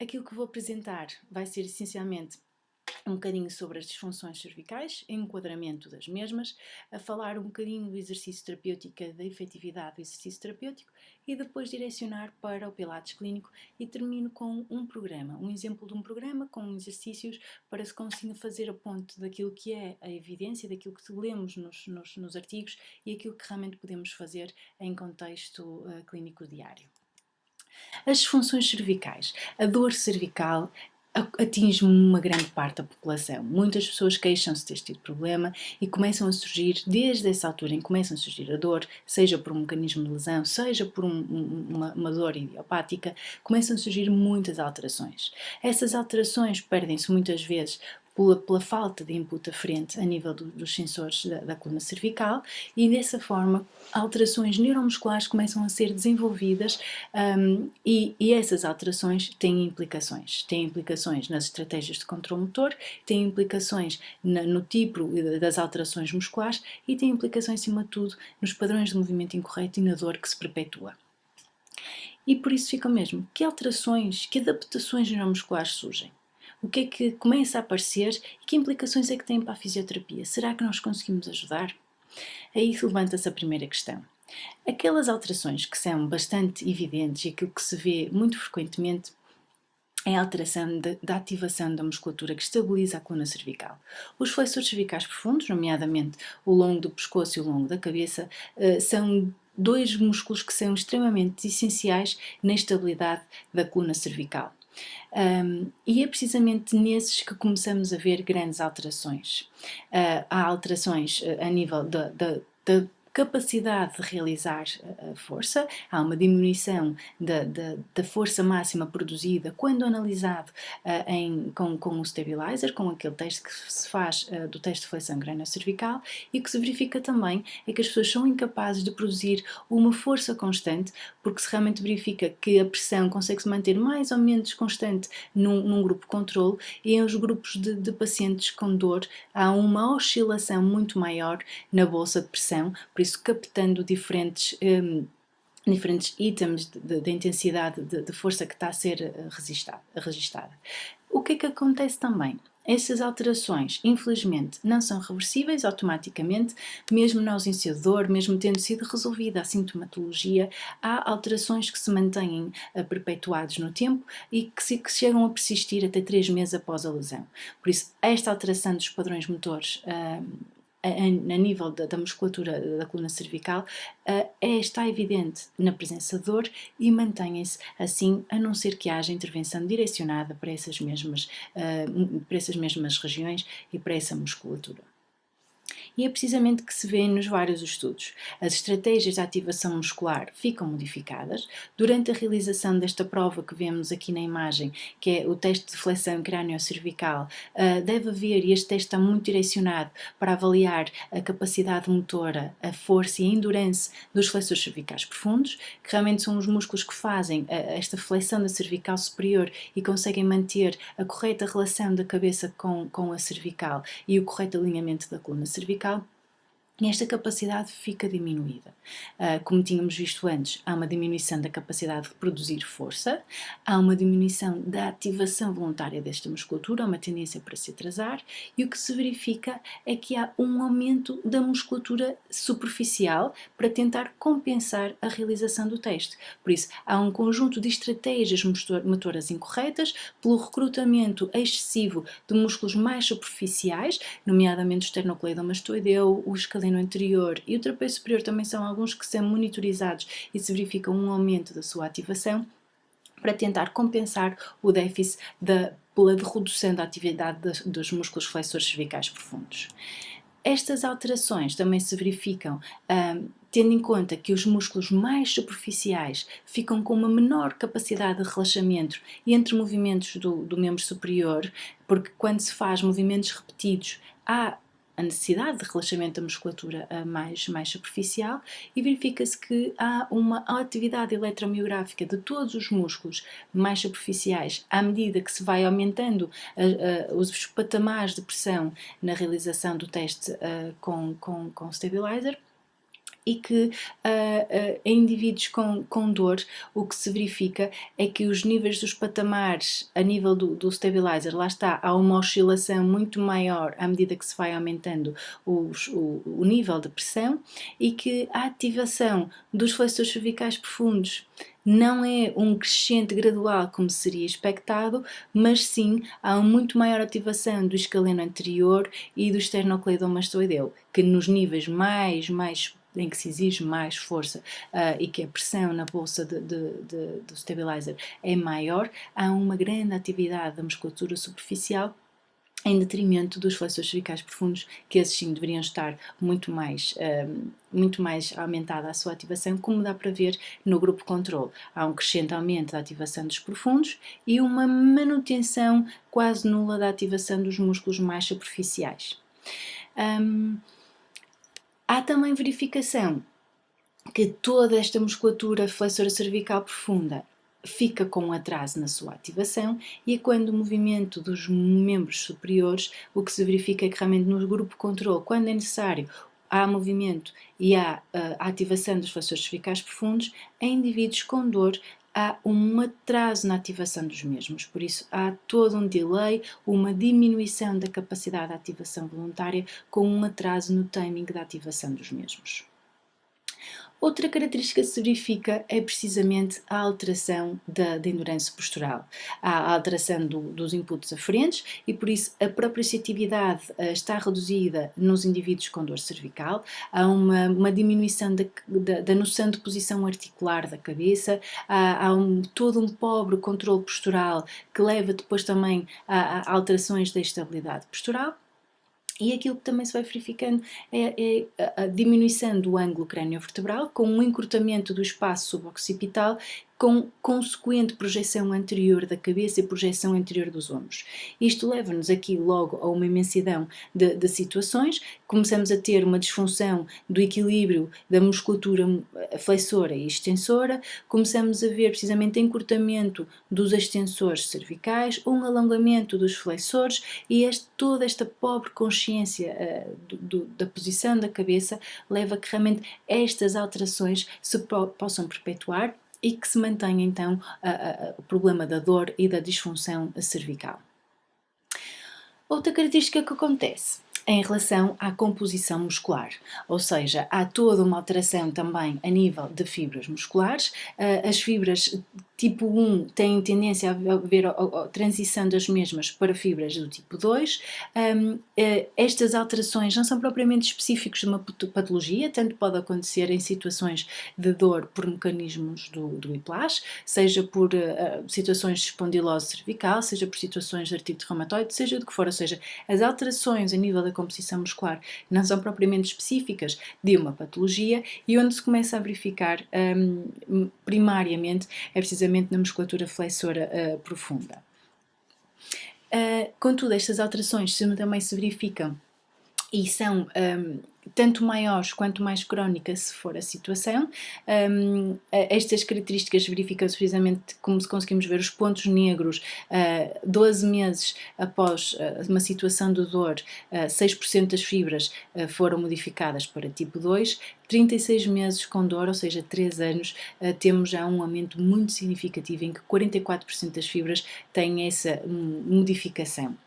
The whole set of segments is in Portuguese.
Aquilo que vou apresentar vai ser essencialmente um bocadinho sobre as disfunções cervicais, enquadramento das mesmas, a falar um bocadinho do exercício terapêutico, da efetividade do exercício terapêutico e depois direcionar para o Pilates clínico e termino com um programa, um exemplo de um programa com exercícios para se consiga fazer a ponte daquilo que é a evidência, daquilo que lemos nos artigos e aquilo que realmente podemos fazer em contexto clínico diário. As disfunções cervicais. A dor cervical atinge uma grande parte da população. Muitas pessoas queixam-se deste tipo de problema e começam a surgir, desde essa altura em que começam a surgir a dor, seja por um mecanismo de lesão, seja por uma dor idiopática, começam a surgir muitas alterações. Essas alterações perdem-se muitas vezes pela falta de input aferente a nível dos sensores da coluna cervical e dessa forma alterações neuromusculares começam a ser desenvolvidas e essas alterações têm implicações. Têm implicações nas estratégias de controle motor, têm implicações no tipo das alterações musculares e têm implicações, acima de tudo, nos padrões de movimento incorreto e na dor que se perpetua. E por isso fica mesmo, que alterações, que adaptações neuromusculares surgem? O que é que começa a aparecer e que implicações é que tem para a fisioterapia? Será que nós conseguimos ajudar? Aí levanta-se a primeira questão. Aquelas alterações que são bastante evidentes e aquilo que se vê muito frequentemente é a alteração da ativação da musculatura que estabiliza a coluna cervical. Os flexores cervicais profundos, nomeadamente o longo do pescoço e o longo da cabeça, são dois músculos que são extremamente essenciais na estabilidade da coluna cervical. E é precisamente nesses que começamos a ver grandes alterações. Há alterações a nível da capacidade de realizar a força, há uma diminuição da força máxima produzida quando analisado com o stabilizer, com aquele teste que se faz do teste de flexão crânio-cervical, e o que se verifica também é que as pessoas são incapazes de produzir uma força constante, porque se realmente verifica que a pressão consegue-se manter mais ou menos constante num grupo controle e os grupos de pacientes com dor há uma oscilação muito maior na bolsa de pressão, por isso captando diferentes itens de intensidade de força que está a ser registada. O que é que acontece também? Essas alterações, infelizmente, não são reversíveis automaticamente, mesmo na ausência de dor, mesmo tendo sido resolvida a sintomatologia, há alterações que se mantêm perpetuadas no tempo e que chegam a persistir até 3 meses após a lesão. Por isso, esta alteração dos padrões motores a nível da musculatura da coluna cervical, está evidente na presença de dor e mantém-se assim, a não ser que haja intervenção direcionada para essas mesmas regiões e para essa musculatura. E é precisamente que se vê nos vários estudos. As estratégias de ativação muscular ficam modificadas. Durante a realização desta prova que vemos aqui na imagem, que é o teste de flexão crânio-cervical, deve haver, e este teste está muito direcionado para avaliar a capacidade motora, a força e a endurance dos flexores cervicais profundos, que realmente são os músculos que fazem esta flexão da cervical superior e conseguem manter a correta relação da cabeça com a cervical e o correto alinhamento da coluna cervical. E esta capacidade fica diminuída. Como tínhamos visto antes, há uma diminuição da capacidade de produzir força, há uma diminuição da ativação voluntária desta musculatura, há uma tendência para se atrasar, e o que se verifica é que há um aumento da musculatura superficial para tentar compensar a realização do teste. Por isso, há um conjunto de estratégias motoras incorretas, pelo recrutamento excessivo de músculos mais superficiais, nomeadamente o esternocleidomastoideu, o escaleno anterior e o trapézio superior também são alguns que são monitorizados e se verifica um aumento da sua ativação para tentar compensar o déficit pela redução da atividade dos músculos flexores cervicais profundos. Estas alterações também se verificam tendo em conta que os músculos mais superficiais ficam com uma menor capacidade de relaxamento entre movimentos do membro superior, porque quando se faz movimentos repetidos há a necessidade de relaxamento da musculatura mais superficial e verifica-se que há uma atividade eletromiográfica de todos os músculos mais superficiais à medida que se vai aumentando os patamares de pressão na realização do teste com stabilizer. e que em indivíduos com dor o que se verifica é que os níveis dos patamares a nível do stabilizer, lá está, há uma oscilação muito maior à medida que se vai aumentando o nível de pressão, e que a ativação dos flexores cervicais profundos não é um crescente gradual como seria expectado, mas sim há uma muito maior ativação do escaleno anterior e do esternocleidomastoideu, que nos níveis mais em que se exige mais força e que a pressão na bolsa do stabilizer é maior, há uma grande atividade da musculatura superficial em detrimento dos flexores cervicais profundos, que esses sim deveriam estar muito mais aumentada a sua ativação, como dá para ver no grupo controle. Há um crescente aumento da ativação dos profundos e uma manutenção quase nula da ativação dos músculos mais superficiais. Há também verificação que toda esta musculatura flexora cervical profunda fica com um atraso na sua ativação, e quando o movimento dos membros superiores, o que se verifica é que realmente no grupo controle, quando é necessário, há movimento e há a ativação dos flexores cervicais profundos. Em indivíduos com dor há um atraso na ativação dos mesmos, por isso há todo um delay, uma diminuição da capacidade de ativação voluntária com um atraso no timing da ativação dos mesmos. Outra característica que se verifica é precisamente a alteração da endurance postural. Há a alteração dos inputs aferentes e, por isso, a proprioceptividade está reduzida nos indivíduos com dor cervical. Há uma diminuição da noção de posição articular da cabeça, há todo um pobre controle postural que leva depois também a alterações da estabilidade postural. E aquilo que também se vai verificando é a diminuição do ângulo crânio-vertebral, com um encurtamento do espaço suboccipital, com consequente projeção anterior da cabeça e projeção anterior dos ombros. Isto leva-nos aqui logo a uma imensidão de situações. Começamos a ter uma disfunção do equilíbrio da musculatura flexora e extensora, começamos a ver precisamente encurtamento dos extensores cervicais, um alongamento dos flexores, e toda esta pobre consciência da posição da cabeça leva a que realmente estas alterações se possam perpetuar e que se mantenha então o problema da dor e da disfunção cervical. Outra característica que acontece em relação à composição muscular, ou seja, há toda uma alteração também a nível de fibras musculares. As fibras tipo 1 têm tendência a haver a transição das mesmas para fibras do tipo 2. Estas alterações não são propriamente específicas de uma patologia, tanto pode acontecer em situações de dor por mecanismos do whiplash, seja por situações de espondilose cervical, seja por situações de artrite reumatoide, seja do que for, ou seja, as alterações a nível da composição muscular não são propriamente específicas de uma patologia, e onde se começa a verificar primariamente é precisamente na musculatura flexora profunda. Contudo, estas alterações também se verificam e são tanto maiores quanto mais crónicas se for a situação. Estas características verificam-se precisamente como se conseguimos ver os pontos negros 12 meses após uma situação de dor, 6% das fibras foram modificadas para tipo 2, 36 meses com dor, ou seja, 3 anos, temos já um aumento muito significativo em que 44% das fibras têm essa modificação.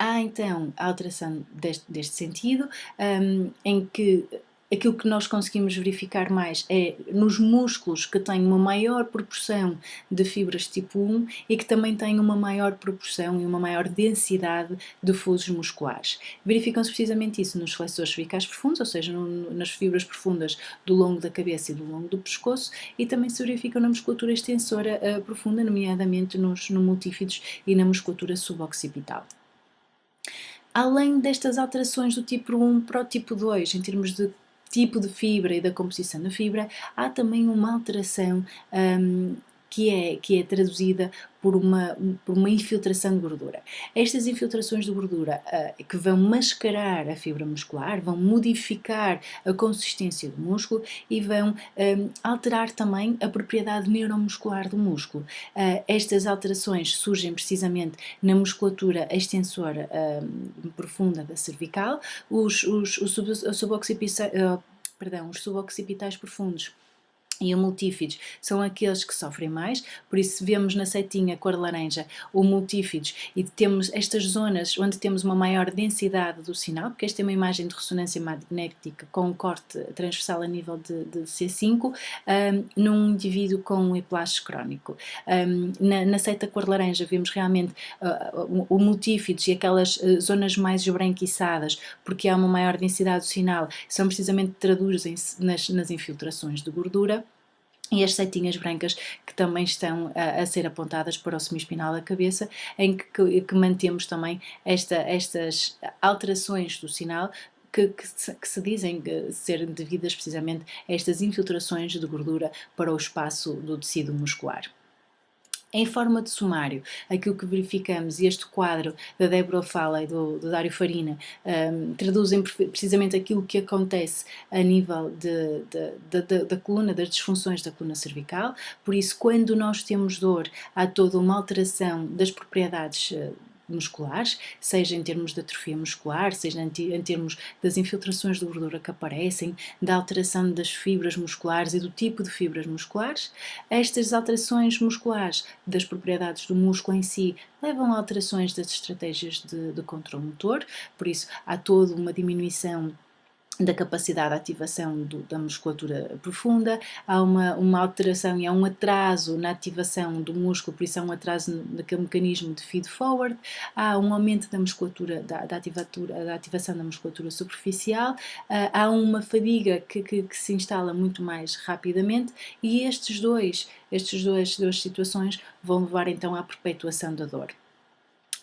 Há então a alteração deste sentido, em que aquilo que nós conseguimos verificar mais é nos músculos que têm uma maior proporção de fibras tipo 1 e que também têm uma maior proporção e uma maior densidade de fusos musculares. Verificam-se precisamente isso nos flexores cervicais profundos, ou seja, nas fibras profundas do longo da cabeça e do longo do pescoço, e também se verificam na musculatura extensora profunda, nomeadamente nos multífidos e na musculatura suboccipital. Além destas alterações do tipo 1 para o tipo 2, em termos de tipo de fibra e da composição da fibra, há também uma alteração que é traduzida por uma infiltração de gordura. Estas infiltrações de gordura que vão mascarar a fibra muscular, vão modificar a consistência do músculo e vão alterar também a propriedade neuromuscular do músculo. Estas alterações surgem precisamente na musculatura extensora profunda da cervical. A perdão, os suboccipitais profundos e o multífidos são aqueles que sofrem mais, por isso vemos na setinha cor laranja o multífidos e temos estas zonas onde temos uma maior densidade do sinal, porque esta é uma imagem de ressonância magnética com um corte transversal a nível de C5, num indivíduo com um hiplaste crónico. Na seta cor laranja vemos realmente o multífidos e aquelas zonas mais esbranquiçadas, porque há uma maior densidade do sinal, são precisamente traduzem-se nas infiltrações de gordura. E as setinhas brancas que também estão a ser apontadas para o semiespinal da cabeça, em que mantemos também estas alterações do sinal que se dizem ser devidas precisamente a estas infiltrações de gordura para o espaço do tecido muscular. Em forma de sumário, aquilo que verificamos, e este quadro da Débora Fala e do Dário Farina traduzem precisamente aquilo que acontece a nível da coluna, das disfunções da coluna cervical. Por isso, quando nós temos dor, há toda uma alteração das propriedades musculares, seja em termos de atrofia muscular, seja em termos das infiltrações de gordura que aparecem, da alteração das fibras musculares e do tipo de fibras musculares. Estas alterações musculares das propriedades do músculo em si levam a alterações das estratégias de controle motor, por isso há toda uma diminuição da capacidade de ativação da musculatura profunda, há uma alteração e há um atraso na ativação do músculo, por isso há um atraso naquele mecanismo de feed-forward, há um aumento da musculatura, da ativação da musculatura superficial, há uma fadiga que se instala muito mais rapidamente e estas duas situações vão levar então à perpetuação da dor.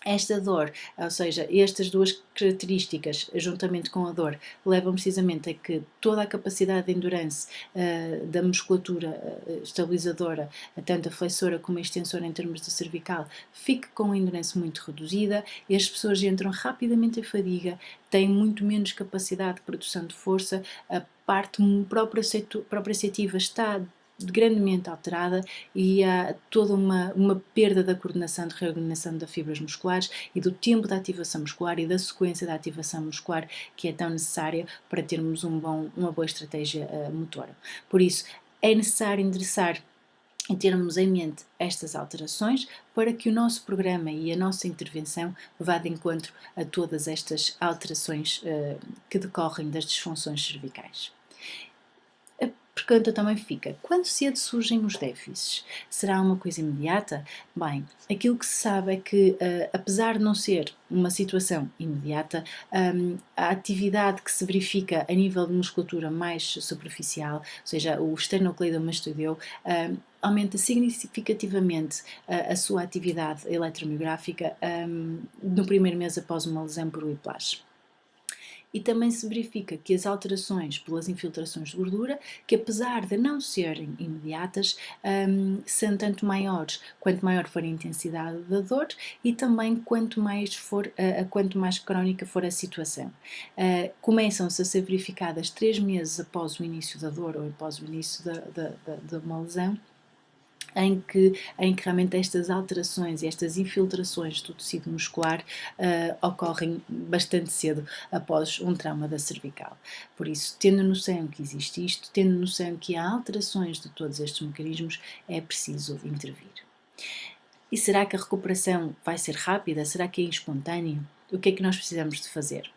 Esta dor, ou seja, estas duas características, juntamente com a dor, levam precisamente a que toda a capacidade de endurance da musculatura estabilizadora, tanto a flexora como a extensora em termos de cervical, fique com a endurance muito reduzida e as pessoas entram rapidamente em fadiga, têm muito menos capacidade de produção de força, a parte proprioceptiva está grandemente alterada e há toda uma perda da coordenação de reorganização das fibras musculares e do tempo de ativação muscular e da sequência da ativação muscular que é tão necessária para termos uma boa estratégia motora. Por isso, é necessário endereçar e termos em mente estas alterações para que o nosso programa e a nossa intervenção vá de encontro a todas estas alterações que decorrem das disfunções cervicais. A pergunta também fica, quando cedo surgem os déficits? Será uma coisa imediata? Bem, aquilo que se sabe é que, apesar de não ser uma situação imediata, a atividade que se verifica a nível de musculatura mais superficial, ou seja, o esternocleidomastoideu, aumenta significativamente a sua atividade eletromiográfica no primeiro mês após uma lesão por whiplash. E também se verifica que as alterações pelas infiltrações de gordura, que apesar de não serem imediatas, são tanto maiores quanto maior for a intensidade da dor e também quanto mais crónica for a situação. Começam-se a ser verificadas 3 meses após o início da dor ou após o início de uma lesão, em que realmente estas alterações e estas infiltrações do tecido muscular ocorrem bastante cedo após um trauma da cervical. Por isso, tendo noção que existe isto, tendo noção que há alterações de todos estes mecanismos, é preciso intervir. E será que a recuperação vai ser rápida? Será que é espontâneo? O que é que nós precisamos de fazer?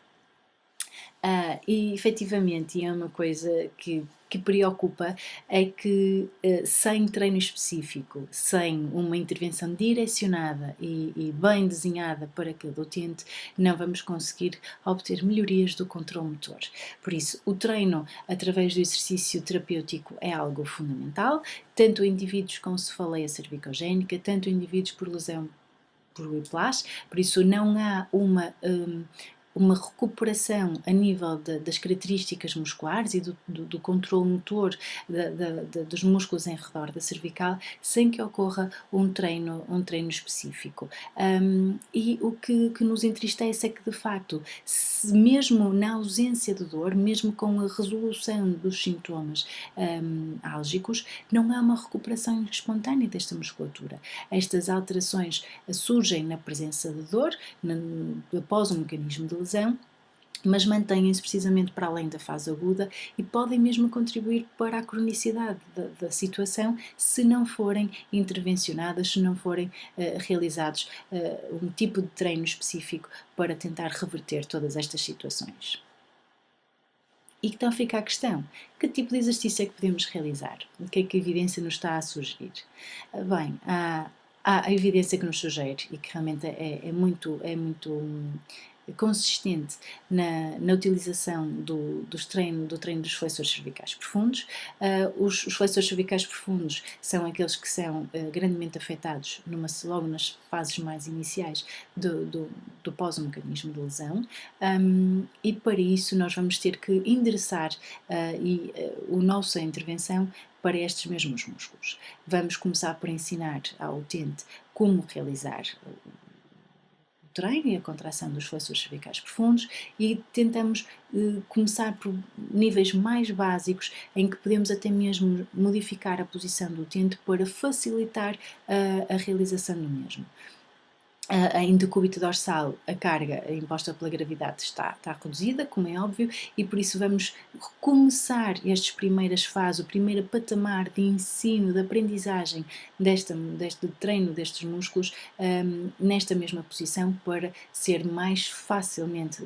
E efetivamente, é uma coisa que preocupa, é que sem treino específico, sem uma intervenção direcionada e bem desenhada para aquele utente, não vamos conseguir obter melhorias do controle motor. Por isso, o treino através do exercício terapêutico é algo fundamental, tanto em indivíduos com cefaleia cervicogénica, tanto em indivíduos por lesão por whiplash, por isso não há uma recuperação a nível das características musculares e do controle motor dos músculos em redor da cervical sem que ocorra um treino específico. E o que nos entristece é que, de facto, mesmo na ausência de dor, mesmo com a resolução dos sintomas álgicos, não há uma recuperação espontânea desta musculatura. Estas alterações surgem na presença de dor, após um mecanismo de lesão, mas mantêm-se precisamente para além da fase aguda e podem mesmo contribuir para a cronicidade da situação se não forem intervencionadas, se não forem realizados um tipo de treino específico para tentar reverter todas estas situações. E então fica a questão: que tipo de exercício é que podemos realizar? O que é que a evidência nos está a sugerir? Bem, há a evidência que nos sugere e que realmente é muito consistente na utilização do treino dos flexores cervicais profundos. Os flexores cervicais profundos são aqueles que são grandemente afetados logo nas fases mais iniciais do pós-mecanismo de lesão, e para isso nós vamos ter que endereçar a nossa intervenção para estes mesmos músculos. Vamos começar por ensinar ao utente como realizar o treino e a contração dos flexores cervicais profundos e tentamos começar por níveis mais básicos em que podemos até mesmo modificar a posição do utente para facilitar a realização do mesmo. Em decúbito dorsal, a carga imposta pela gravidade está reduzida, como é óbvio, e por isso vamos começar estas primeiras fases, o primeiro patamar de ensino, de aprendizagem deste treino destes músculos, nesta mesma posição, para ser mais facilmente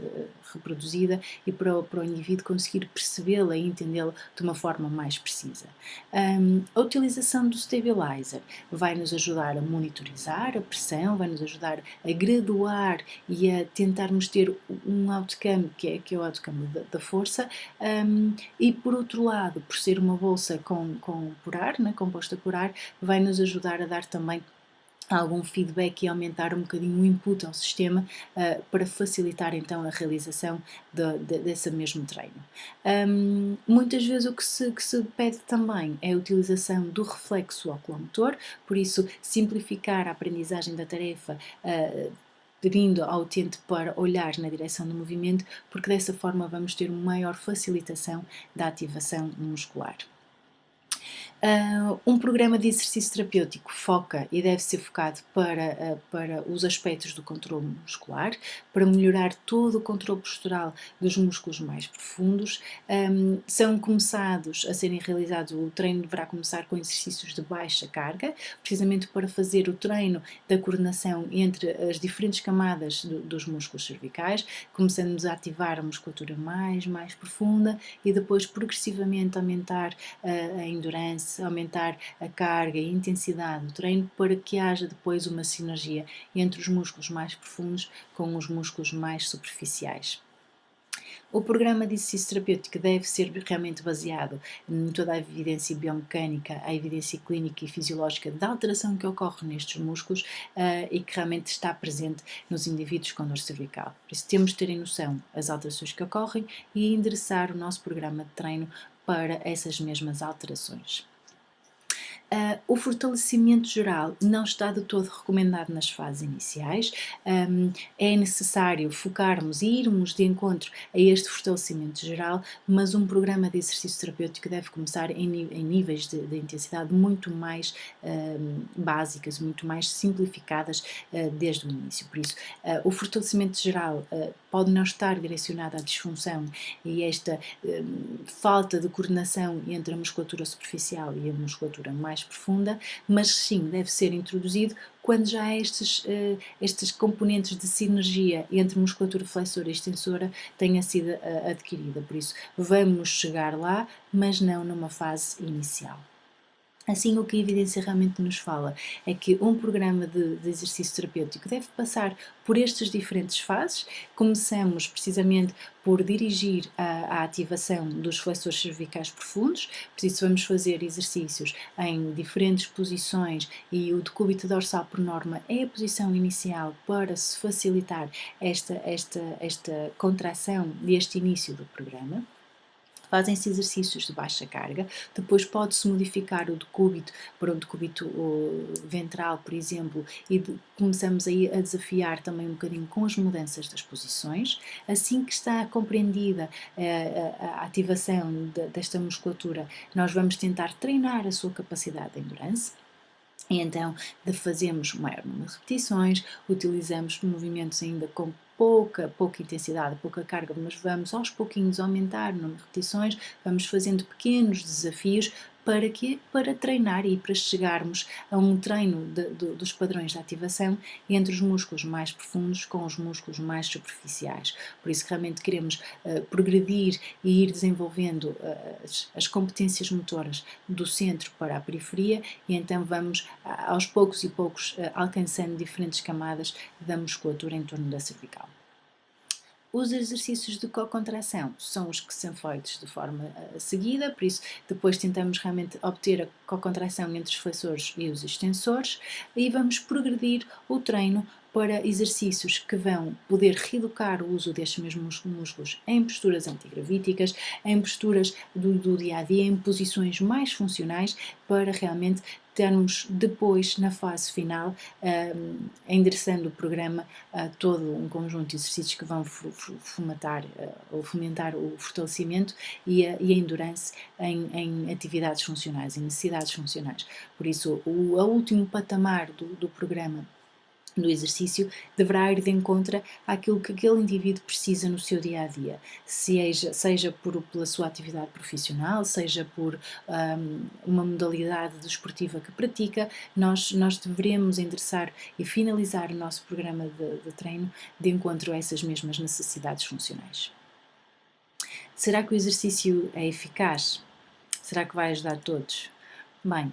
reproduzida e para o indivíduo conseguir percebê-la e entendê-la de uma forma mais precisa. A utilização do stabilizer vai nos ajudar a monitorizar a pressão, vai nos ajudar a graduar e a tentarmos ter um outcome que é o outcome da força, e por outro lado, por ser uma bolsa por ar, né, composta por ar, vai nos ajudar a dar também algum feedback e aumentar um bocadinho o input ao sistema para facilitar então a realização desse mesmo treino. Muitas vezes o que se pede também é a utilização do reflexo oculomotor, por isso simplificar a aprendizagem da tarefa pedindo ao utente para olhar na direção do movimento, porque dessa forma vamos ter uma maior facilitação da ativação muscular. Um programa de exercício terapêutico foca e deve ser focado para os aspectos do controle muscular, para melhorar todo o controle postural dos músculos mais profundos. São começados a serem realizados, o treino deverá começar com exercícios de baixa carga, precisamente para fazer o treino da coordenação entre as diferentes camadas dos músculos cervicais, começamos a ativar a musculatura mais profunda e depois progressivamente aumentar a endurance, aumentar a carga e a intensidade do treino para que haja depois uma sinergia entre os músculos mais profundos com os músculos mais superficiais. O programa de exercício terapêutico deve ser realmente baseado em toda a evidência biomecânica, a evidência clínica e fisiológica da alteração que ocorre nestes músculos e que realmente está presente nos indivíduos com dor cervical. Por isso temos de ter em noção as alterações que ocorrem e endereçar o nosso programa de treino para essas mesmas alterações. O fortalecimento geral não está de todo recomendado nas fases iniciais. É necessário focarmos e irmos de encontro a este fortalecimento geral, mas um programa de exercício terapêutico deve começar em níveis de intensidade muito mais básicas, muito mais simplificadas desde o início. Por isso, o fortalecimento geral pode não estar direcionado à disfunção e esta falta de coordenação entre a musculatura superficial e a musculatura mais profunda, mas sim deve ser introduzido quando já há estes componentes de sinergia entre musculatura flexora e extensora tenha sido adquirida. Por isso, vamos chegar lá, mas não numa fase inicial. Assim, o que a evidência realmente nos fala é que um programa de exercício terapêutico deve passar por estas diferentes fases. Começamos precisamente por dirigir a ativação dos flexores cervicais profundos, por isso vamos fazer exercícios em diferentes posições e o decúbito dorsal, por norma, é a posição inicial para se facilitar esta contração deste início do programa. Fazem-se exercícios de baixa carga, depois pode-se modificar o decúbito para um decúbito ventral, por exemplo, e começamos aí a desafiar também um bocadinho com as mudanças das posições. Assim que está compreendida a ativação desta musculatura, nós vamos tentar treinar a sua capacidade de endurance. E então fazemos maior número de repetições, utilizamos movimentos ainda com pouca intensidade, pouca carga, mas vamos aos pouquinhos aumentar o número de repetições, vamos fazendo pequenos desafios. Para quê? Para treinar e para chegarmos a um treino dos padrões de ativação entre os músculos mais profundos com os músculos mais superficiais. Por isso, realmente queremos progredir e ir desenvolvendo as competências motoras do centro para a periferia, e então vamos aos poucos e poucos alcançando diferentes camadas da musculatura em torno da cervical. Os exercícios de co-contração são os que são feitos de forma seguida, por isso depois tentamos realmente obter a co-contração entre os flexores e os extensores, e vamos progredir o treino para exercícios que vão poder reeducar o uso destes mesmos músculos em posturas antigravíticas, em posturas do dia-a-dia, em posições mais funcionais, para realmente termos depois, na fase final, endereçando o programa a todo um conjunto de exercícios que vão fomentar o fortalecimento e a endurance em atividades funcionais, em necessidades funcionais. Por isso, o último patamar do programa do exercício deverá ir de encontro àquilo que aquele indivíduo precisa no seu dia-a-dia, seja pela sua atividade profissional, seja por uma modalidade desportiva que pratica. Nós deveremos endereçar e finalizar o nosso programa de treino de encontro a essas mesmas necessidades funcionais. Será que o exercício é eficaz? Será que vai ajudar todos? Bem,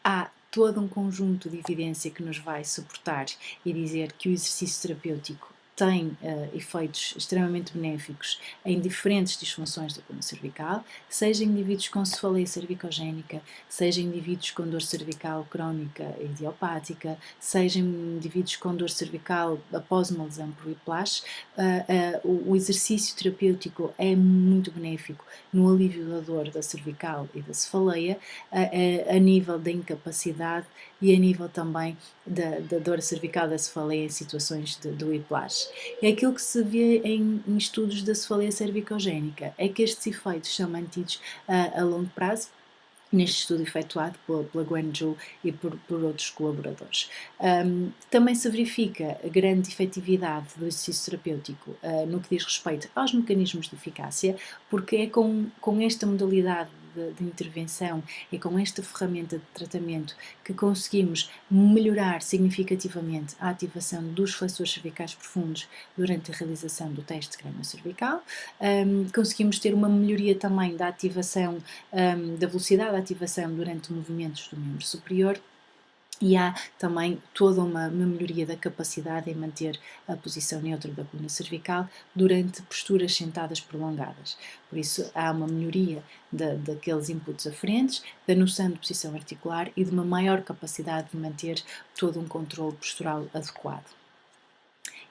há todo um conjunto de evidência que nos vai suportar e dizer que o exercício terapêutico tem efeitos extremamente benéficos em diferentes disfunções da coluna cervical, seja em indivíduos com cefaleia cervicogénica, seja em indivíduos com dor cervical crónica e idiopática, seja em indivíduos com dor cervical após uma lesão por whiplash. O exercício terapêutico é muito benéfico no alívio da dor da cervical e da cefaleia, a nível da incapacidade e a nível também da dor cervical da cefaleia em situações de whiplash. É aquilo que se vê em estudos da cefaleia cervicogénica, é que estes efeitos são mantidos a longo prazo, neste estudo efetuado pela Gwen Zhou e por outros colaboradores. Também se verifica a grande efetividade do exercício terapêutico no que diz respeito aos mecanismos de eficácia, porque é com esta modalidade de intervenção e com esta ferramenta de tratamento que conseguimos melhorar significativamente a ativação dos flexores cervicais profundos durante a realização do teste de crânio cervical. Conseguimos ter uma melhoria também da ativação, da velocidade de ativação durante movimentos do membro superior. E há também toda uma melhoria da capacidade em manter a posição neutra da coluna cervical durante posturas sentadas prolongadas. Por isso, há uma melhoria daqueles inputs aferentes, da noção de posição articular e de uma maior capacidade de manter todo um controle postural adequado.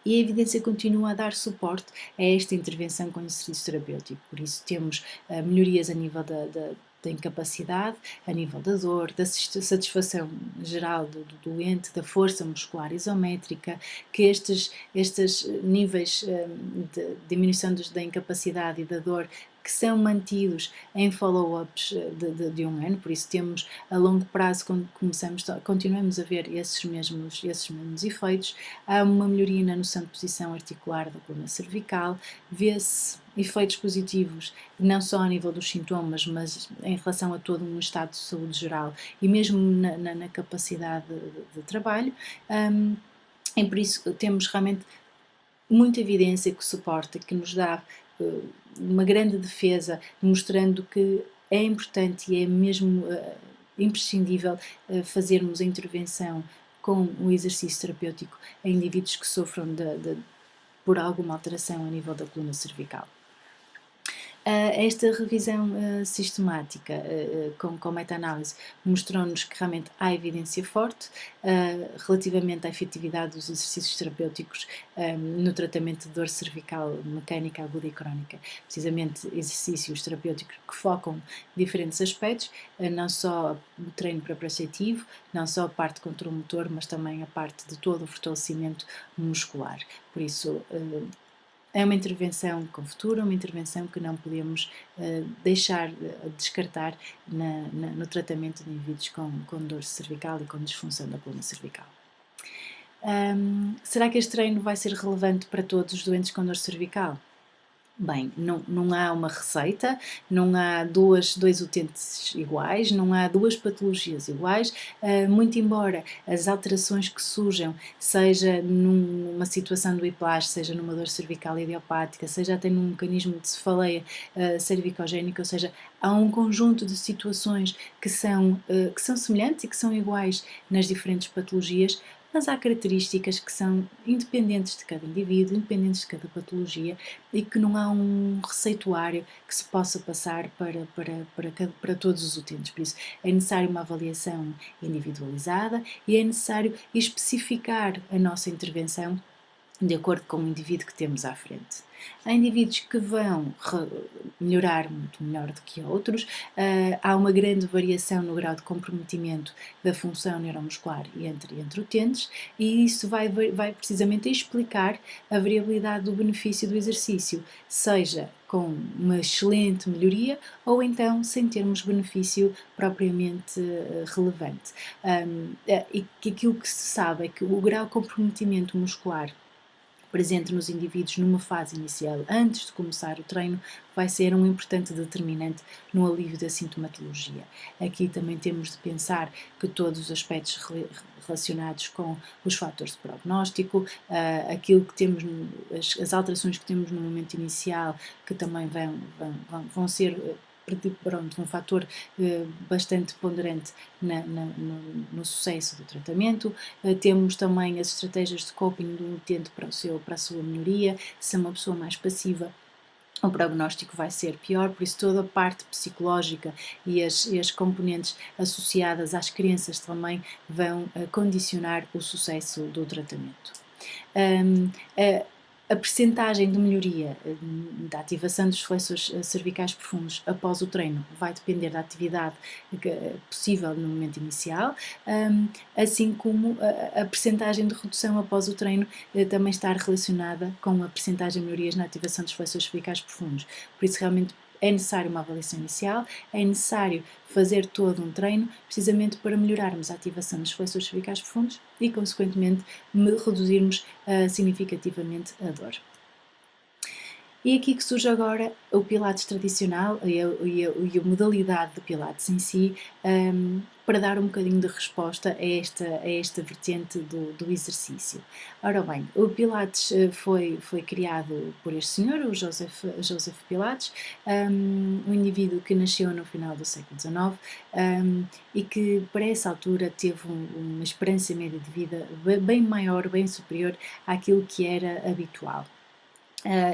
E a evidência continua a dar suporte a esta intervenção com exercício terapêutico. Por isso, temos melhorias a nível da incapacidade, a nível da dor, da satisfação geral do doente, da força muscular isométrica, que estes níveis de diminuição da incapacidade e da dor que são mantidos em follow-ups de um ano, por isso temos a longo prazo, continuamos a ver esses mesmos efeitos. Há uma melhoria na noção de posição articular da coluna cervical, vê-se efeitos positivos não só a nível dos sintomas, mas em relação a todo um estado de saúde geral e mesmo na capacidade de trabalho. E por isso temos realmente muita evidência que suporta, que nos dá uma grande defesa, mostrando que é importante e é mesmo imprescindível fazermos a intervenção com o exercício terapêutico em indivíduos que sofram por alguma alteração a nível da coluna cervical. Esta revisão sistemática com meta-análise mostrou-nos que realmente há evidência forte relativamente à efetividade dos exercícios terapêuticos no tratamento de dor cervical mecânica aguda e crónica. Precisamente exercícios terapêuticos que focam diferentes aspectos, não só o treino proprioceptivo, não só a parte controle-motor, mas também a parte de todo o fortalecimento muscular. Por isso, é uma intervenção com futuro, uma intervenção que não podemos deixar de descartar no tratamento de indivíduos com dor cervical e com disfunção da coluna cervical. Será que este treino vai ser relevante para todos os doentes com dor cervical? Bem, não há uma receita, não há dois utentes iguais, não há duas patologias iguais, muito embora as alterações que surjam, seja numa situação do whiplash, seja numa dor cervical idiopática, seja até num mecanismo de cefaleia cervicogénica, ou seja, há um conjunto de situações que são semelhantes e que são iguais nas diferentes patologias, mas há características que são independentes de cada indivíduo, independentes de cada patologia, e que não há um receituário que se possa passar para todos os utentes. Por isso, é necessário uma avaliação individualizada e é necessário especificar a nossa intervenção de acordo com o indivíduo que temos à frente. Há indivíduos que vão melhorar muito melhor do que outros, há uma grande variação no grau de comprometimento da função neuromuscular entre utentes, e isso vai precisamente explicar a variabilidade do benefício do exercício, seja com uma excelente melhoria ou então sem termos benefício propriamente relevante. E que aquilo que se sabe é que o grau de comprometimento muscular presente nos indivíduos numa fase inicial, antes de começar o treino, vai ser um importante determinante no alívio da sintomatologia. Aqui também temos de pensar que todos os aspectos relacionados com os fatores de prognóstico, aquilo que temos, as alterações que temos no momento inicial, que também vão ser pronto, um fator bastante ponderante no sucesso do tratamento. Temos também as estratégias de coping do utente para a sua melhoria. Se é uma pessoa mais passiva, o prognóstico vai ser pior, por isso toda a parte psicológica e as componentes associadas às crenças também vão condicionar o sucesso do tratamento. A percentagem de melhoria da ativação dos flexores cervicais profundos após o treino vai depender da atividade possível no momento inicial, assim como a percentagem de redução após o treino também está relacionada com a percentagem de melhorias na ativação dos flexores cervicais profundos. Por isso, realmente, é necessário uma avaliação inicial, é necessário fazer todo um treino, precisamente para melhorarmos a ativação dos flexores cervicais profundos e, consequentemente, reduzirmos significativamente a dor. E aqui que surge agora o Pilates tradicional e a modalidade de Pilates em si, para dar um bocadinho de resposta a esta vertente do exercício. Ora bem, o Pilates foi criado por este senhor, o Joseph Pilates, um indivíduo que nasceu no final do século XIX e que, para essa altura, teve uma esperança média de vida bem maior, bem superior àquilo que era habitual.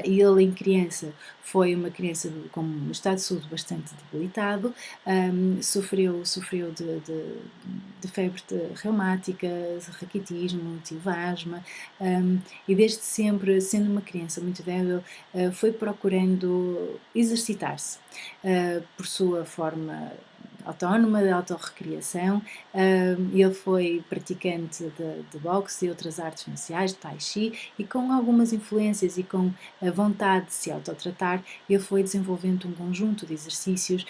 E ele, em criança, foi uma criança com um estado de saúde bastante debilitado, sofreu de febre reumática, raquitismo, tive asma, e desde sempre, sendo uma criança muito débil, foi procurando exercitar-se por sua forma autónoma, de autorrecriação. Ele foi praticante de boxe e outras artes marciais, de tai chi, e com algumas influências e com a vontade de se autotratar, ele foi desenvolvendo um conjunto de exercícios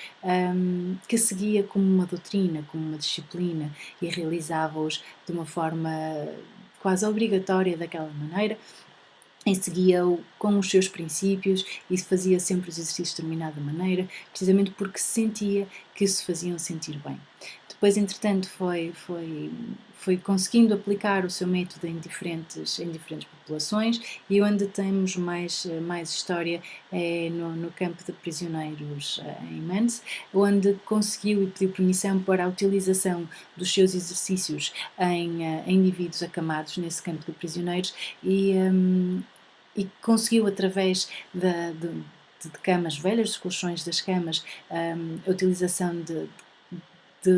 que seguia como uma doutrina, como uma disciplina, e realizava-os de uma forma quase obrigatória daquela maneira, e seguia-o com os seus princípios e fazia sempre os exercícios de determinada maneira, precisamente porque sentia que se faziam sentir bem. Depois, entretanto, foi conseguindo aplicar o seu método em diferentes populações, e onde temos mais história é no campo de prisioneiros em Mans, onde conseguiu e pediu permissão para a utilização dos seus exercícios em indivíduos acamados nesse campo de prisioneiros, e conseguiu, através de camas velhas, dos colchões das camas, a utilização de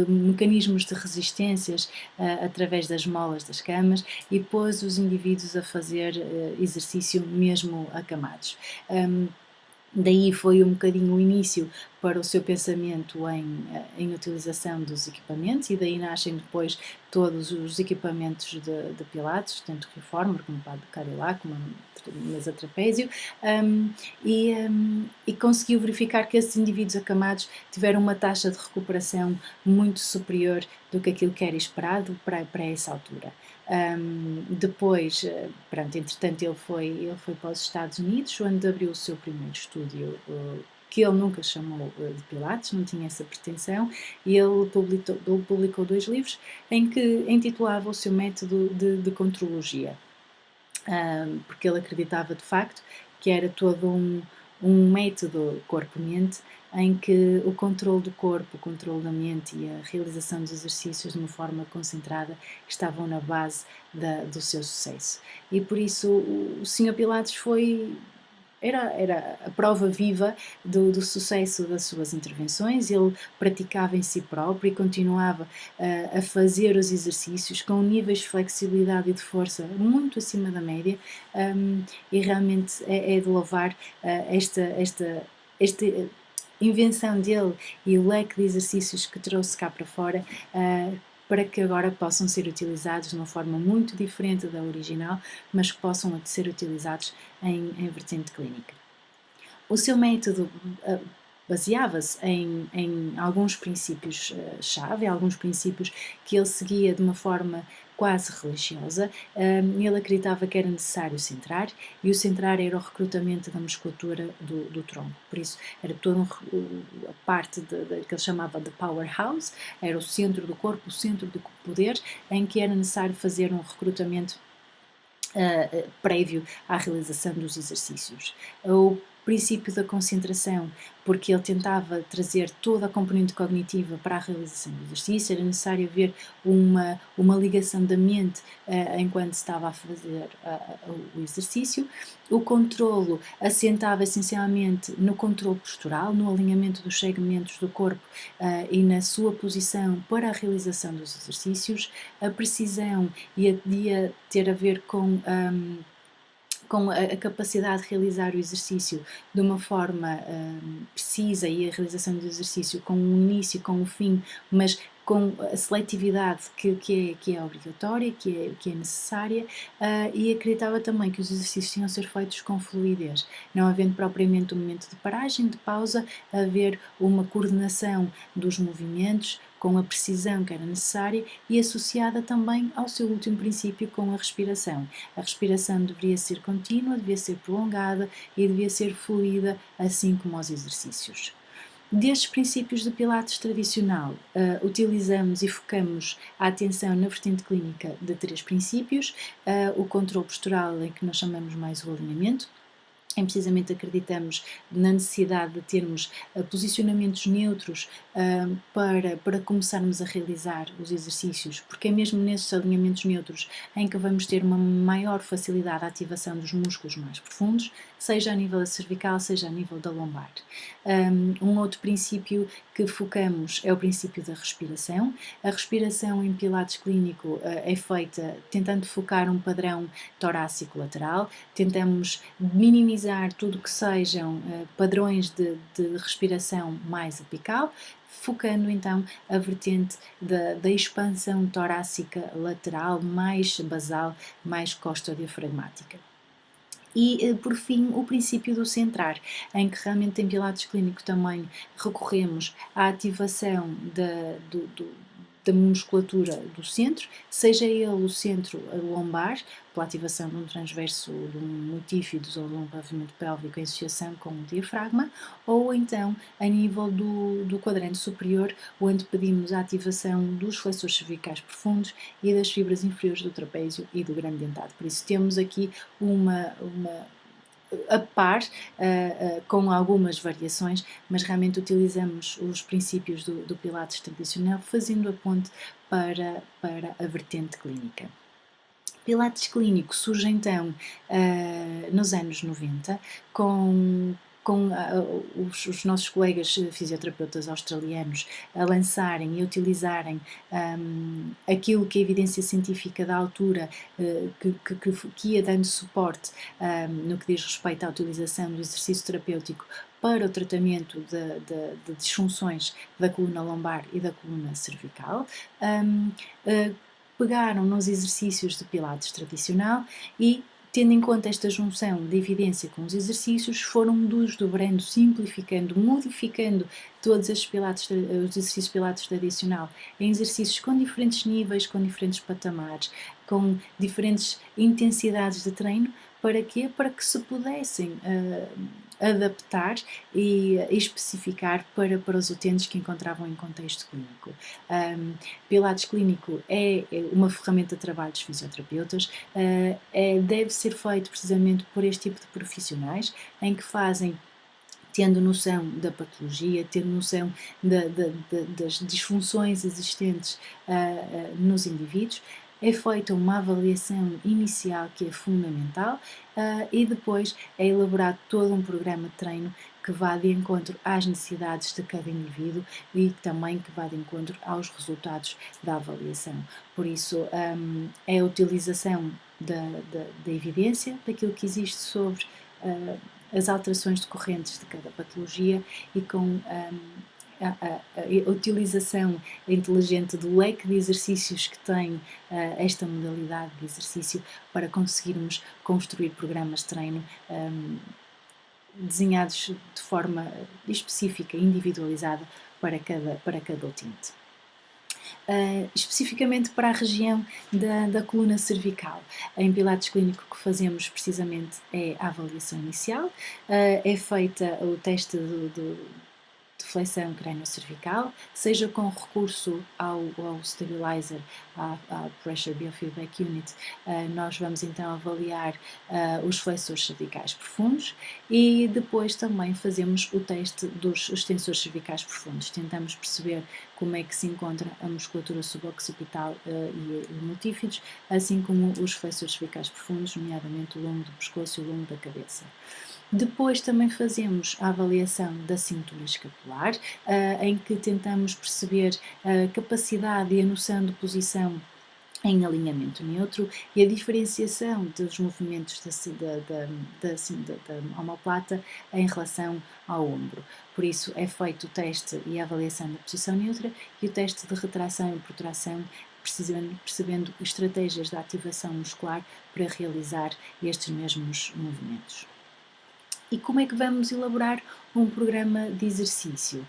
mecanismos de resistências através das molas das camas, e pôs os indivíduos a fazer exercício mesmo acamados. Daí foi um bocadinho o início para o seu pensamento em utilização dos equipamentos, e daí nascem depois todos os equipamentos de Pilates, tanto Reformer como Cadillac, como a mesa trapézio, e conseguiu verificar que esses indivíduos acamados tiveram uma taxa de recuperação muito superior do que aquilo que era esperado para essa altura. Depois, pronto, entretanto, ele foi para os Estados Unidos, onde abriu o seu primeiro estúdio, que ele nunca chamou de Pilates, não tinha essa pretensão, e ele publicou 2 livros em que intitulava o seu método de contrologia, porque ele acreditava de facto que era todo um método corpo-mente em que o controle do corpo, o controle da mente e a realização dos exercícios de uma forma concentrada estavam na base do seu sucesso. E por isso o Sr. Pilates era a prova viva do sucesso das suas intervenções. Ele praticava em si próprio e continuava a fazer os exercícios com níveis de flexibilidade e de força muito acima da média, e realmente é de louvar esta invenção dele e o leque de exercícios que trouxe cá para fora, para que agora possam ser utilizados de uma forma muito diferente da original, mas que possam ser utilizados em vertente clínica. O seu método baseava-se em alguns princípios-chave, alguns princípios que ele seguia de uma forma quase religiosa. Ele acreditava que era necessário centrar, e o centrar era o recrutamento da musculatura do tronco. Por isso, era toda a parte que ele chamava de powerhouse, era o centro do corpo, o centro do poder, em que era necessário fazer um recrutamento prévio à realização dos exercícios. O princípio da concentração, porque ele tentava trazer toda a componente cognitiva para a realização do exercício, era necessário haver uma ligação da mente enquanto se estava a fazer o exercício. O controlo assentava essencialmente no controle postural, no alinhamento dos segmentos do corpo e na sua posição para a realização dos exercícios. A precisão ia ter a ver com a capacidade de realizar o exercício de uma forma precisa, e a realização do exercício com um início, com um fim, mas com a seletividade que é obrigatória, que é necessária, e acreditava também que os exercícios tinham a ser feitos com fluidez, não havendo propriamente um momento de paragem, de pausa, haver uma coordenação dos movimentos com a precisão que era necessária e associada também ao seu último princípio, com a respiração. A respiração deveria ser contínua, devia ser prolongada e devia ser fluida, assim como os exercícios. Destes princípios de Pilates tradicional, utilizamos e focamos a atenção na vertente clínica de 3 princípios: o controle postural, em que nós chamamos mais o alinhamento, em precisamente acreditamos na necessidade de termos posicionamentos neutros para começarmos a realizar os exercícios, porque é mesmo nesses alinhamentos neutros em que vamos ter uma maior facilidade à ativação dos músculos mais profundos, seja a nível da cervical, seja a nível da lombar. Um outro princípio que focamos é o princípio da respiração. A respiração em Pilates clínico é feita tentando focar um padrão torácico lateral, tentamos minimizar tudo que sejam padrões de respiração mais apical, focando então a vertente da expansão torácica lateral mais basal, mais costa-diafragmática. E, por fim, o princípio do centrar, em que realmente em Pilates clínico também recorremos à ativação da musculatura do centro, seja ele o centro lombar, pela ativação de um transverso, de um multífidos ou de um pavimento pélvico em associação com o diafragma, ou então a nível do quadrante superior, onde pedimos a ativação dos flexores cervicais profundos e das fibras inferiores do trapézio e do grande dentado. Por isso temos aqui a par, com algumas variações, mas realmente utilizamos os princípios do Pilates tradicional, fazendo a ponte para a vertente clínica. Pilates clínico surge então nos anos 90, com os nossos colegas fisioterapeutas australianos a lançarem e utilizarem aquilo que a evidência científica da altura que ia dando suporte no que diz respeito à utilização do exercício terapêutico para o tratamento de disfunções da coluna lombar e da coluna cervical. Pegaram nos exercícios de Pilates tradicional e Tendo em conta esta junção de evidência com os exercícios, foram desdobrando, simplificando, modificando todos os exercícios pilates tradicional em exercícios com diferentes níveis, com diferentes patamares, com diferentes intensidades de treino. Para quê? Para que se pudessem adaptar e especificar para os utentes que encontravam em contexto clínico. Pilates clínico é uma ferramenta de trabalho dos fisioterapeutas, deve ser feito precisamente por este tipo de profissionais, em que fazem tendo noção da patologia, tendo noção das disfunções existentes nos indivíduos. É feita uma avaliação inicial que é fundamental e depois é elaborado todo um programa de treino que vá de encontro às necessidades de cada indivíduo e também que vá de encontro aos resultados da avaliação. Por isso, é a utilização da evidência, daquilo que existe sobre as alterações decorrentes de cada patologia e com a utilização inteligente do leque de exercícios que tem esta modalidade de exercício para conseguirmos construir programas de treino desenhados de forma específica, individualizada para cada utente. Especificamente para a região da coluna cervical. Em Pilates clínico o que fazemos precisamente é a avaliação inicial, é feita o teste de flexão crânio-cervical, seja com recurso ao stabilizer, à Pressure Biofeedback Unit, nós vamos então avaliar os flexores cervicais profundos e depois também fazemos o teste dos extensores cervicais profundos. Tentamos perceber como é que se encontra a musculatura suboccipital e multífidos, assim como os flexores cervicais profundos, nomeadamente o longo do pescoço e o longo da cabeça. Depois também fazemos a avaliação da cintura escapular, em que tentamos perceber a capacidade e a noção de posição em alinhamento neutro e a diferenciação dos movimentos da omoplata em relação ao ombro. Por isso é feito o teste e a avaliação da posição neutra e o teste de retração e protração, percebendo estratégias de ativação muscular para realizar estes mesmos movimentos. E como é que vamos elaborar um programa de exercício?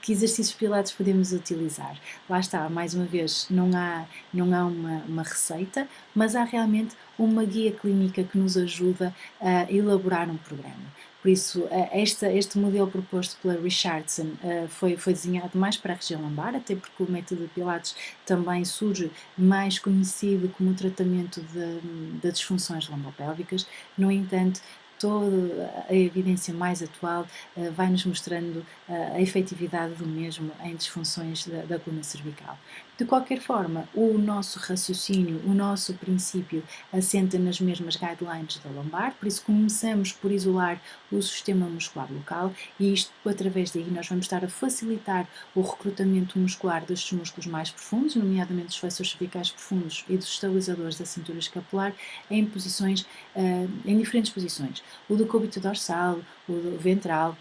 Que exercícios pilates podemos utilizar? Lá está, mais uma vez, não há uma receita, mas há realmente uma guia clínica que nos ajuda a elaborar um programa. Por isso, este modelo proposto pela Richardson foi desenhado mais para a região lombar, até porque o método de Pilates também surge mais conhecido como o tratamento de disfunções lombopélvicas. No entanto, toda a evidência mais atual vai-nos mostrando a efetividade do mesmo em disfunções da coluna cervical. De qualquer forma, o nosso raciocínio, o nosso princípio assenta nas mesmas guidelines da lombar, por isso começamos por isolar o sistema muscular local e isto, através daí, nós vamos estar a facilitar o recrutamento muscular destes músculos mais profundos, nomeadamente dos flexores cervicais profundos e dos estabilizadores da cintura escapular, em diferentes posições. O decúbito dorsal, o ventral,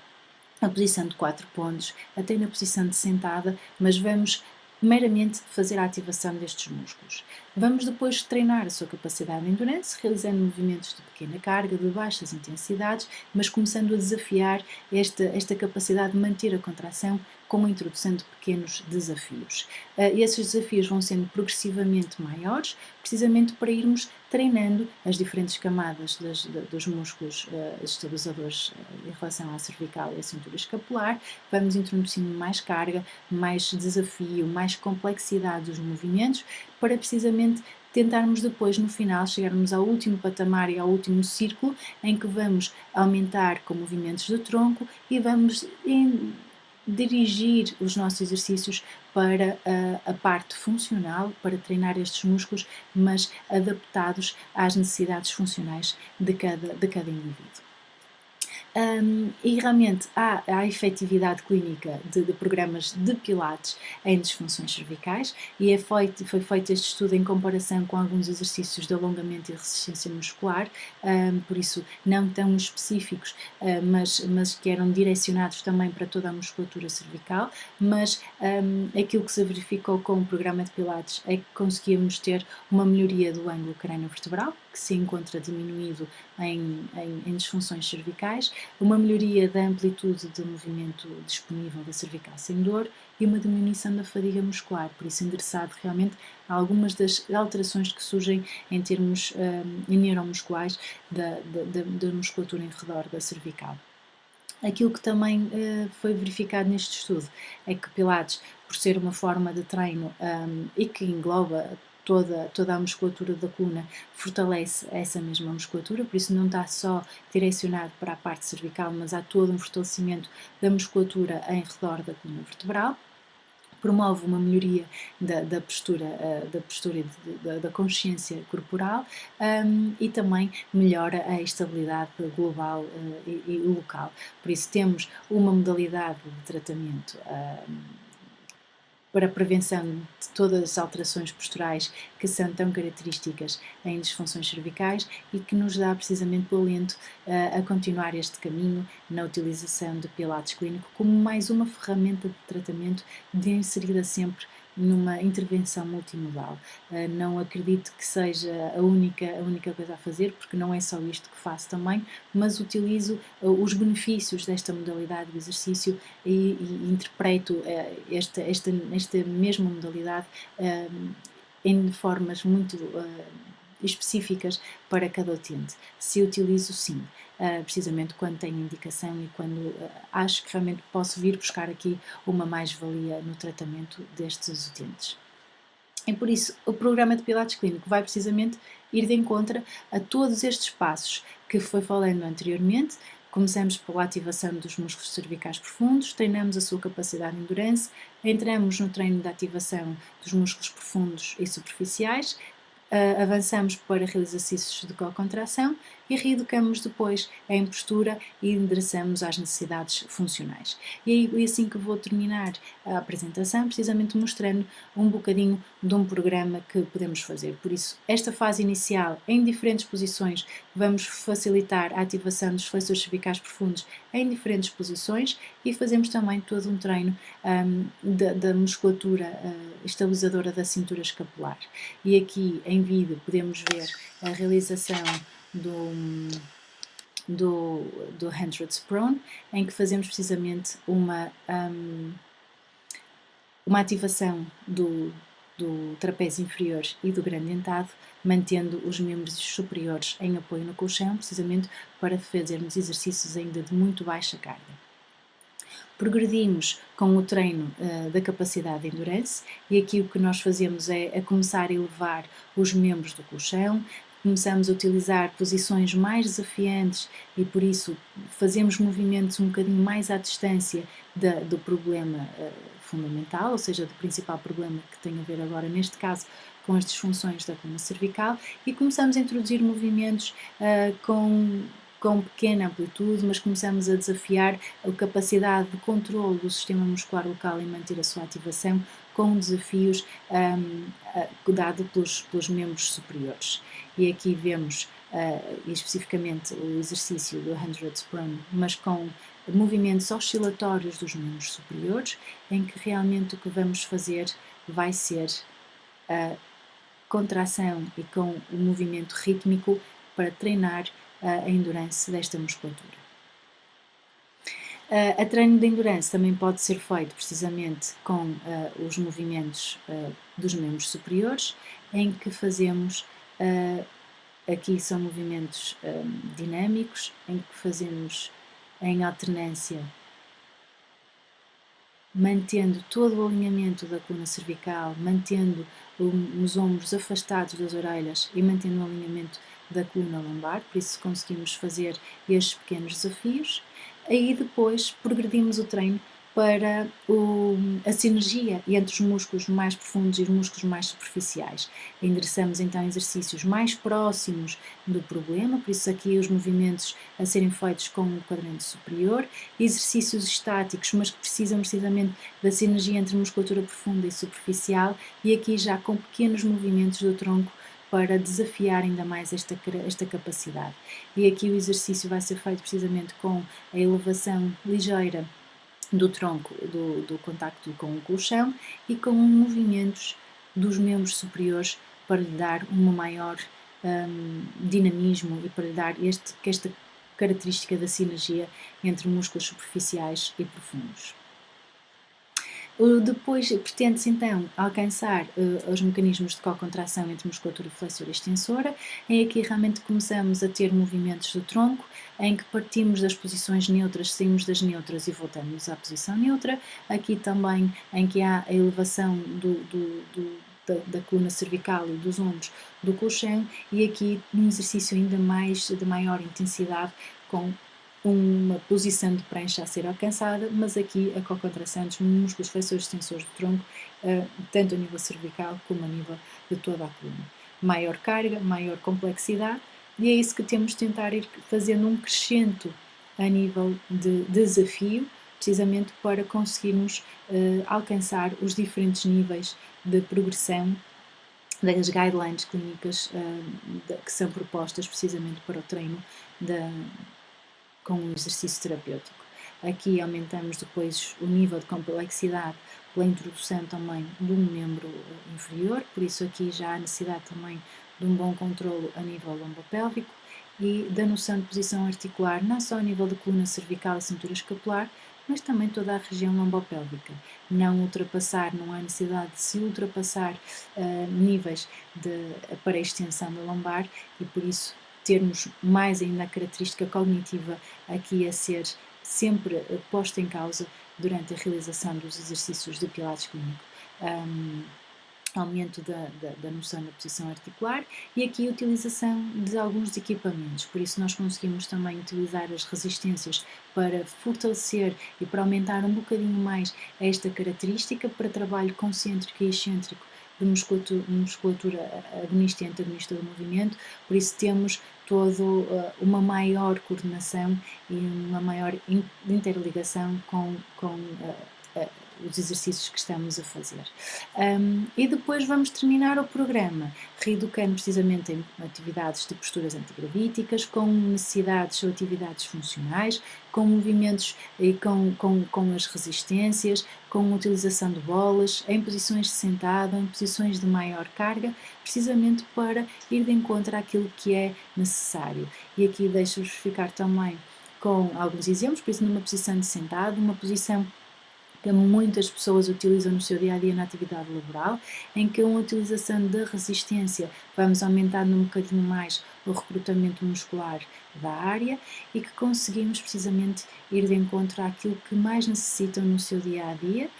a posição de 4 pontos, até na posição de sentada, mas vamos meramente fazer a ativação destes músculos. Vamos depois treinar a sua capacidade de endurance, realizando movimentos de pequena carga, de baixas intensidades, mas começando a desafiar esta capacidade de manter a contração com a introdução de pequenos desafios. Esses desafios vão sendo progressivamente maiores, precisamente para irmos treinando as diferentes camadas dos músculos estabilizadores em relação à cervical e à cintura escapular, vamos introduzindo mais carga, mais desafio, mais complexidade dos movimentos, para precisamente tentarmos depois, no final, chegarmos ao último patamar e ao último círculo, em que vamos aumentar com movimentos de tronco e vamos dirigir os nossos exercícios para a parte funcional, para treinar estes músculos, mas adaptados às necessidades funcionais de cada indivíduo. E realmente há a efetividade clínica de programas de pilates em disfunções cervicais e foi feito este estudo em comparação com alguns exercícios de alongamento e resistência muscular, por isso não tão específicos, mas que eram direcionados também para toda a musculatura cervical, mas aquilo que se verificou com o programa de pilates é que conseguíamos ter uma melhoria do ângulo crânio-vertebral, que que se encontra diminuído em disfunções cervicais, uma melhoria da amplitude de movimento disponível da cervical sem dor e uma diminuição da fadiga muscular, por isso endereçado realmente a algumas das alterações que surgem em termos neuromusculares da musculatura em redor da cervical. Aquilo que também foi verificado neste estudo é que Pilates, por ser uma forma de treino e que engloba toda a musculatura da coluna, fortalece essa mesma musculatura, por isso não está só direcionado para a parte cervical, mas há todo um fortalecimento da musculatura em redor da coluna vertebral. Promove uma melhoria da postura, da consciência corporal e também melhora a estabilidade global e local. Por isso temos uma modalidade de tratamento para a prevenção de todas as alterações posturais que são tão características em disfunções cervicais e que nos dá precisamente o alento a continuar este caminho na utilização de Pilates clínico como mais uma ferramenta de tratamento inserida sempre numa intervenção multimodal. Não acredito que seja a única coisa a fazer, porque não é só isto que faço também, mas utilizo os benefícios desta modalidade de exercício e interpreto esta mesma modalidade em formas muito específicas para cada utente. Se utilizo, sim, precisamente quando tenho indicação e quando acho que realmente posso vir buscar aqui uma mais-valia no tratamento destes utentes. E por isso, o programa de Pilates Clínico vai precisamente ir de encontro a todos estes passos que foi falando anteriormente. Começamos pela ativação dos músculos cervicais profundos, treinamos a sua capacidade de endurance, entramos no treino de ativação dos músculos profundos e superficiais, avançamos para exercícios de co-contração e reeducamos depois em postura e endereçamos às necessidades funcionais. E é assim que vou terminar a apresentação, precisamente mostrando um bocadinho de um programa que podemos fazer. Por isso, esta fase inicial, em diferentes posições, vamos facilitar a ativação dos flexores cervicais profundos em diferentes posições e fazemos também todo um treino da musculatura estabilizadora da cintura escapular. E aqui em vídeo podemos ver a realização do Hundreds Prone, em que fazemos precisamente uma ativação do trapézio inferior e do grande dentado, mantendo os membros superiores em apoio no colchão, precisamente para fazermos exercícios ainda de muito baixa carga. Progredimos com o treino da capacidade de endurance e aqui o que nós fazemos é começar a elevar os membros do colchão, começamos a utilizar posições mais desafiantes e por isso fazemos movimentos um bocadinho mais à distância do problema fundamental, ou seja, do principal problema que tem a ver agora neste caso com as disfunções da coluna cervical e começamos a introduzir movimentos com pequena amplitude, mas começamos a desafiar a capacidade de controle do sistema muscular local e manter a sua ativação com desafios dados pelos membros superiores. E aqui vemos especificamente o exercício do Hundreds Prone, mas com movimentos oscilatórios dos membros superiores, em que realmente o que vamos fazer vai ser a contração e com o movimento rítmico para treinar a endurance desta musculatura. A treino de endurance também pode ser feito precisamente com os movimentos dos membros superiores, em que fazemos, aqui são movimentos dinâmicos, em que fazemos em alternância, mantendo todo o alinhamento da coluna cervical, mantendo os ombros afastados das orelhas e mantendo o alinhamento da coluna lombar, por isso conseguimos fazer estes pequenos desafios. Aí depois progredimos o treino para a sinergia entre os músculos mais profundos e os músculos mais superficiais. Endereçamos então exercícios mais próximos do problema, por isso aqui os movimentos a serem feitos com o quadrante superior, exercícios estáticos, mas que precisam precisamente da sinergia entre musculatura profunda e superficial, e aqui já com pequenos movimentos do tronco para desafiar ainda mais esta capacidade. E aqui o exercício vai ser feito precisamente com a elevação ligeira do tronco, do contacto com o colchão e com movimentos dos membros superiores para lhe dar uma maior dinamismo e para lhe dar esta característica da sinergia entre músculos superficiais e profundos. Depois pretende-se então alcançar os mecanismos de co-contração entre musculatura flexora e extensora, em que realmente começamos a ter movimentos do tronco, em que partimos das posições neutras, saímos das neutras e voltamos à posição neutra. Aqui também em que há a elevação da coluna cervical e dos ombros do colchão, e aqui num exercício ainda mais de maior intensidade, com uma posição de prancha a ser alcançada, mas aqui a co-contração dos músculos flexores e extensores do tronco, tanto a nível cervical como a nível de toda a coluna. Maior carga, maior complexidade, e é isso que temos de tentar ir fazendo um crescento a nível de desafio, precisamente para conseguirmos alcançar os diferentes níveis de progressão das guidelines clínicas que são propostas precisamente para o treino com o exercício terapêutico. Aqui aumentamos depois o nível de complexidade pela introdução também de um membro inferior, por isso aqui já há necessidade também de um bom controlo a nível lombopélvico e da noção de posição articular, não só a nível da coluna cervical e cintura escapular, mas também toda a região lombopélvica. Não há necessidade de se ultrapassar níveis para a extensão da lombar e por isso termos mais ainda a característica cognitiva aqui a ser sempre posta em causa durante a realização dos exercícios de Pilates clínico. Aumento da noção da posição articular e aqui a utilização de alguns equipamentos, por isso nós conseguimos também utilizar as resistências para fortalecer e para aumentar um bocadinho mais esta característica para trabalho concêntrico e excêntrico de musculatura agonista e antagonista do movimento, por isso temos uma maior coordenação e uma maior interligação com os exercícios que estamos a fazer. E depois vamos terminar o programa reeducando precisamente em atividades de posturas antigravíticas, com necessidades ou atividades funcionais, com movimentos e com as resistências, com a utilização de bolas, em posições de sentado, em posições de maior carga, precisamente para ir de encontro àquilo que é necessário. E aqui deixo-vos ficar também com alguns exemplos, por isso numa posição de sentado, uma posição que muitas pessoas utilizam no seu dia-a-dia na atividade laboral, em que uma utilização da resistência vamos aumentando um bocadinho mais o recrutamento muscular da área e que conseguimos precisamente ir de encontro àquilo que mais necessitam no seu dia-a-dia.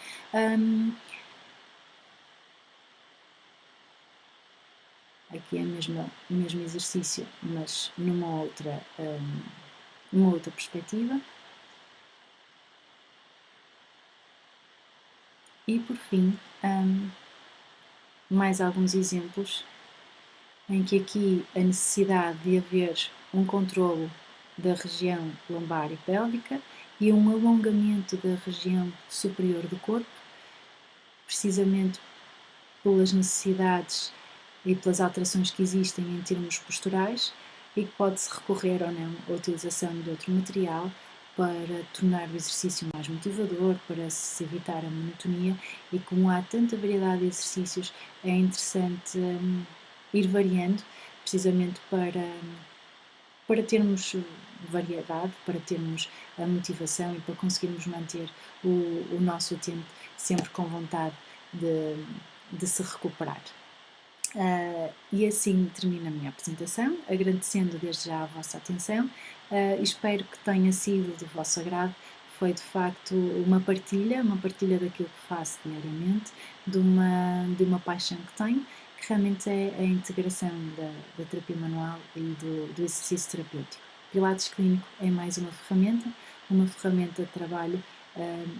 Aqui é o mesmo exercício, mas numa outra perspectiva. E por fim, mais alguns exemplos em que aqui a necessidade de haver um controlo da região lombar e pélvica e um alongamento da região superior do corpo, precisamente pelas necessidades e pelas alterações que existem em termos posturais e que pode-se recorrer ou não à utilização de outro material para tornar o exercício mais motivador, para se evitar a monotonia e como há tanta variedade de exercícios, é interessante ir variando, precisamente para termos variedade, para termos a motivação e para conseguirmos manter o nosso utente sempre com vontade de se recuperar. E assim termino a minha apresentação, agradecendo desde já a vossa atenção. Espero que tenha sido do vosso agrado. Foi de facto uma partilha daquilo que faço diariamente, de uma paixão que tenho, que realmente é a integração da terapia manual e do exercício terapêutico. Pilates clínico é mais uma ferramenta de trabalho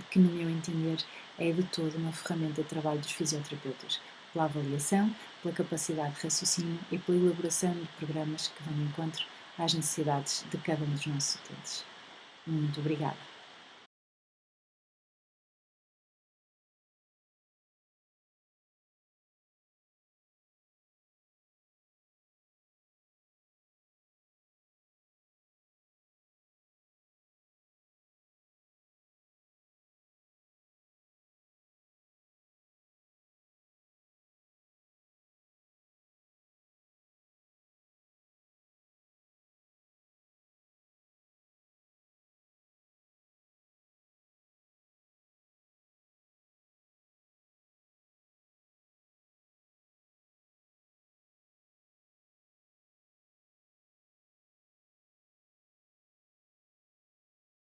que, no meu entender, é de todo uma ferramenta de trabalho dos fisioterapeutas, pela avaliação, pela capacidade de raciocínio e pela elaboração de programas que vão de encontro às necessidades de cada um dos nossos utentes. Muito obrigada.